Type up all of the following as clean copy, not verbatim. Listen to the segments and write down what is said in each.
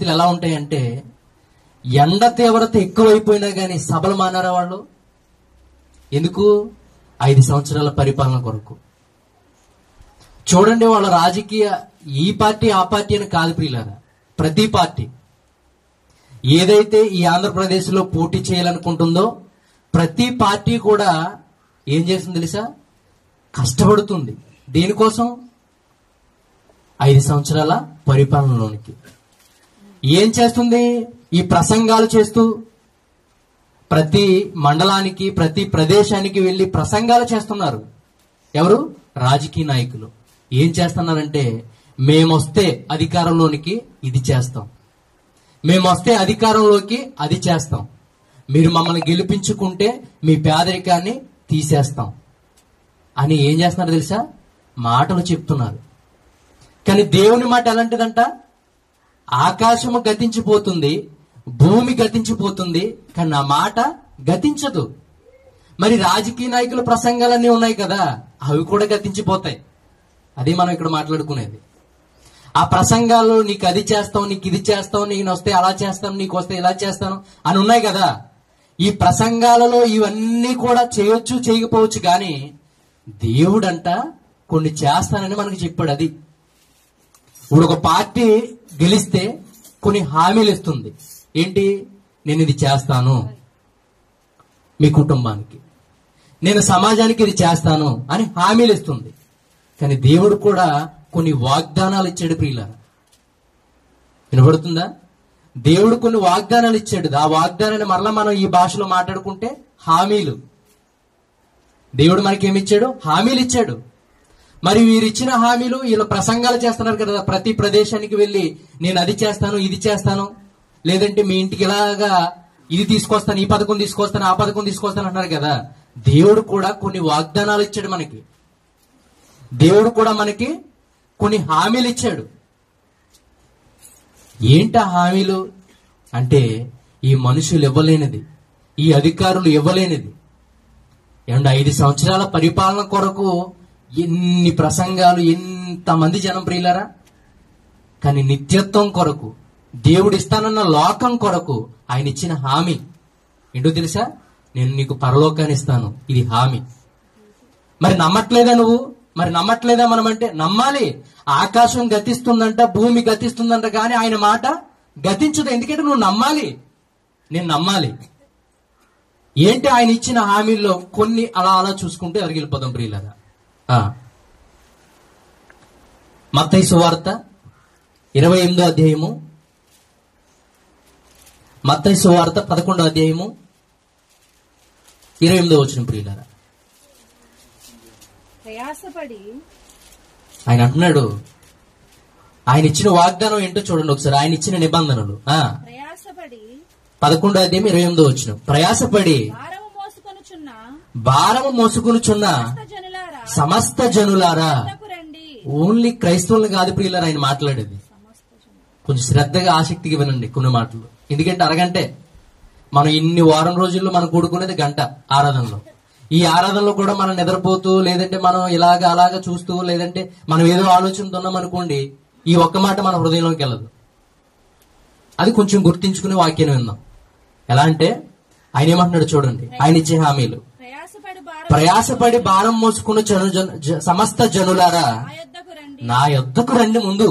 పరిస్థితులు ఎలా ఉంటాయంటే, ఎండ తీవ్రత ఎక్కువైపోయినా కానీ సభలు మానారా వాళ్ళు? ఎందుకు? 5 సంవత్సరాల పరిపాలన కొరకు. చూడండి, వాళ్ళ రాజకీయ ఈ పార్టీ ఆ పార్టీ అని కాదు ప్రియులారా, ప్రతి పార్టీ ఏదైతే ఈ ఆంధ్రప్రదేశ్ లో పోటీ చేయాలనుకుంటుందో ప్రతి పార్టీ కూడా ఏం చేస్తుంది తెలుసా? కష్టపడుతుంది. దేనికోసం? 5 సంవత్సరాల పరిపాలనలోనికి. ఏం చేస్తుంది? ఈ ప్రసంగాలు చేస్తూ ప్రతి మండలానికి ప్రతి ప్రదేశానికి వెళ్లి ప్రసంగాలు చేస్తున్నారు. ఎవరు? రాజకీయ నాయకులు. ఏం చేస్తున్నారంటే, మేమొస్తే అధికారంలోనికి ఇది చేస్తాం, మేమొస్తే అధికారంలోకి అది చేస్తాం, మీరు మమ్మల్ని గెలిపించుకుంటే మీ పేదరికాన్ని తీసేస్తాం అని ఏం చేస్తున్నారు తెలుసా? మాటలు చెప్తున్నారు. కానీ దేవుని మాట ఎలాంటిదంట? ఆకాశము గతించిపోతుంది, భూమి గతించిపోతుంది, కానీ నా మాట గతించదు. మరి రాజకీయ నాయకుల ప్రసంగాలన్నీ ఉన్నాయి కదా, అవి కూడా గతించిపోతాయి. అది మనం ఇక్కడ మాట్లాడుకునేది. ఆ ప్రసంగాల్లో నీకు అది చేస్తాం, నీకు ఇది చేస్తాం, నేను వస్తే అలా చేస్తాను, నీకు వస్తే ఇలా చేస్తాను అని ఉన్నాయి కదా. ఈ ప్రసంగాలలో ఇవన్నీ కూడా చేయొచ్చు చేయకపోవచ్చు, కానీ దేవుడంట కొన్ని చేస్తానని మనకు చెప్పాడు. అది ఇప్పుడు ఒక పార్టీ గెలిస్తే కొన్ని హామీలు ఇస్తుంది. ఏంటి? నేను ఇది చేస్తాను మీ కుటుంబానికి, నేను సమాజానికి ఇది చేస్తాను అని హామీలు ఇస్తుంది. కానీ దేవుడు కూడా కొన్ని వాగ్దానాలు ఇచ్చాడు ప్రియులారా. వినబడుతుందా? దేవుడు కొన్ని వాగ్దానాలు ఇచ్చాడు. ఆ వాగ్దానాన్ని మరలా మనం ఈ భాషలో మాట్లాడుకుంటే హామీలు. దేవుడు మనకేమిచ్చాడు? హామీలు ఇచ్చాడు. మరి వీరు ఇచ్చిన హామీలు, వీళ్ళు ప్రసంగాలు చేస్తున్నారు కదా, ప్రతి ప్రదేశానికి వెళ్ళి నేను అది చేస్తాను, ఇది చేస్తాను, లేదంటే మీ ఇంటికి ఇలాగా ఇది తీసుకొస్తాను, ఈ పథకం తీసుకొస్తాను, ఆ పథకం తీసుకొస్తాను అంటున్నారు కదా. దేవుడు కూడా కొన్ని వాగ్దానాలు ఇచ్చాడు మనకి. దేవుడు కూడా మనకి కొన్ని హామీలు ఇచ్చాడు. ఏంటి ఆ హామీలు అంటే, ఈ మనుషులు ఇవ్వలేనిది, ఈ అధికారులు ఇవ్వలేనిది. ఏమంటే 5 సంవత్సరాల పరిపాలన కొరకు ఎన్ని ప్రసంగాలు, ఎంతమంది జనం ప్రియులారా. కానీ నిత్యత్వం కొరకు, దేవుడు ఇస్తానన్న లోకం కొరకు ఆయన ఇచ్చిన హామీ ఏంటో తెలుసా? నేను నీకు పరలోకాన్ని ఇస్తాను, ఇది హామీ. మరి నమ్మట్లేదా నువ్వు? మరి నమ్మట్లేదా మనం? అంటే నమ్మాలి. ఆకాశం గతిస్తుందంట, భూమి గతిస్తుందంట, కానీ ఆయన మాట గతించదు. ఎందుకంటే నువ్వు నమ్మాలి, నేను నమ్మాలి. ఏంటి ఆయన ఇచ్చిన హామీల్లో కొన్ని అలా అలా చూసుకుంటే ఎవరికి వెళ్ళిపోదాం ప్రియులారా. మత్తయి సువార్త 28వ అధ్యాయము, మత్తయి సువార్త 11వ అధ్యాయము 28వ వచనం ప్రియులారా. ఆయన అంటున్నాడు, ఆయన ఇచ్చిన వాగ్దానం ఏంటో చూడండి ఒకసారి. ఆయన ఇచ్చిన నిబంధనలు 11వ అధ్యాయం 28వ వచనం. ప్రయాసపడి భారము మోసుకొనుచున్న సమస్త జనులారా. ఓన్లీ క్రైస్తవులు కాదు ప్రియులారా ఆయన మాట్లాడేది. కొంచెం శ్రద్ధగా ఆసక్తిగా వినండి కొన్ని మాటలు. ఎందుకంటే అరగంటే మనం ఇన్ని వారం రోజుల్లో మనం కూడుకునేది గంట ఆరాధనలో. ఈ ఆరాధనలో కూడా మనం నిద్రపోతూ, లేదంటే మనం ఇలాగా అలాగా చూస్తూ, లేదంటే మనం ఏదో ఆలోచనతో ఉన్నాం అనుకోండి, ఈ ఒక్క మాట మన హృదయంలోకి వెళ్ళదు. అది కొంచెం గుర్తించుకునే వాక్యాన్ని విందాం. ఎలా అంటే ఆయన ఏమంటున్నాడు చూడండి. ఆయన ఇచ్చే హామీలు, ప్రయాసపడి భారం మోసుకున్న సమస్త జనులారా నా యొద్దకు రండి. ముందు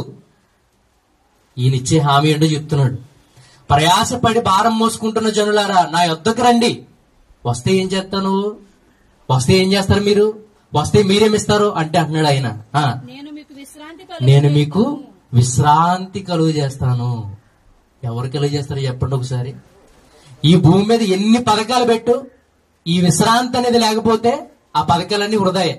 ఈయన ఇచ్చే హామీ ఏంటో చెప్తున్నాడు. ప్రయాసపడి భారం మోసుకుంటున్న జనులారా నా యొద్దకు రండి. వస్తే ఏం చేస్తాను? వస్తే ఏం చేస్తారు మీరు? వస్తే మీరేమిస్తారు అంటే అంటున్నాడు ఆయన, నేను మీకు విశ్రాంతి కలుగు చేస్తాను. ఎవరు కలుగు చేస్తారు చెప్పండి ఒకసారి. ఈ భూమి మీద ఎన్ని పథకాలు పెట్టు, ఈ విశ్రాంతి అనేది లేకపోతే ఆ పథకాలన్నీ వృధాయే.